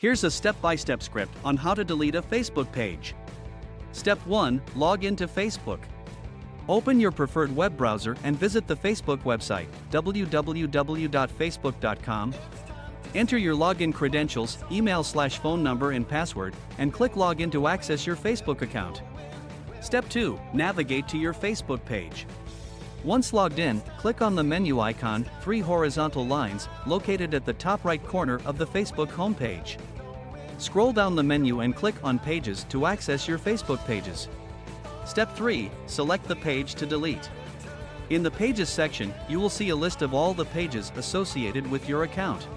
Here's a step-by-step script on how to delete a Facebook page. Step 1. Log into Facebook. Open your preferred web browser and visit the Facebook website, www.facebook.com. Enter your login credentials, email/phone number and password, and click Login to access your Facebook account. Step 2. Navigate to your Facebook page. Once logged in, click on the menu icon, 3 horizontal lines, located at the top right corner of the Facebook homepage. Scroll down the menu and click on Pages to access your Facebook pages. Step 3. Select the page to delete. In the Pages section, you will see a list of all the pages associated with your account.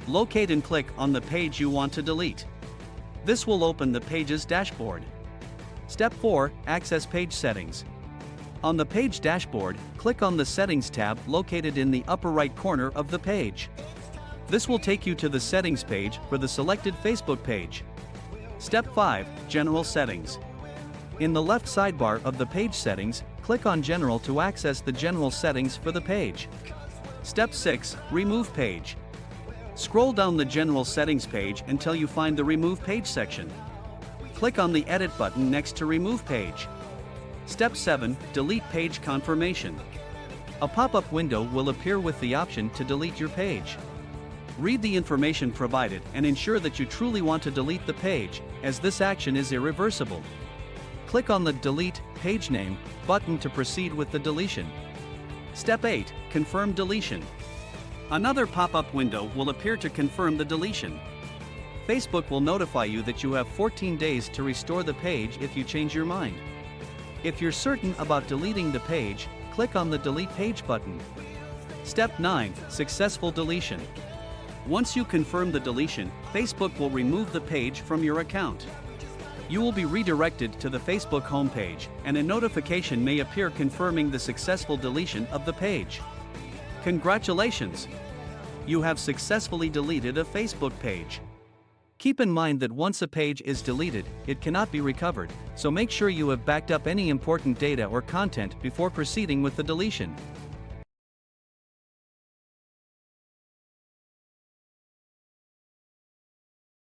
Locate and click on the page you want to delete. This will open the Pages dashboard. Step 4. Access page settings. On the page dashboard, click on the Settings tab located in the upper right corner of the page. This will take you to the settings page for the selected Facebook page. Step 5. General settings. In the left sidebar of the page settings, click on General to access the general settings for the page. Step 6. Remove page. Scroll down the general settings page until you find the Remove Page section. Click on the Edit button next to Remove Page. Step 7. Delete page confirmation. A pop-up window will appear with the option to delete your page. Read the information provided and ensure that you truly want to delete the page, as this action is irreversible. Click on the Delete Page Name button to proceed with the deletion. Step 8. Confirm deletion. Another pop-up window will appear to confirm the deletion. Facebook will notify you that you have 14 days to restore the page if you change your mind. If you're certain about deleting the page, click on the Delete Page button. Step 9. Successful deletion. Once you confirm the deletion, Facebook will remove the page from your account. You will be redirected to the Facebook homepage, and a notification may appear confirming the successful deletion of the page. Congratulations! You have successfully deleted a Facebook page. Keep in mind that once a page is deleted, it cannot be recovered, so make sure you have backed up any important data or content before proceeding with the deletion.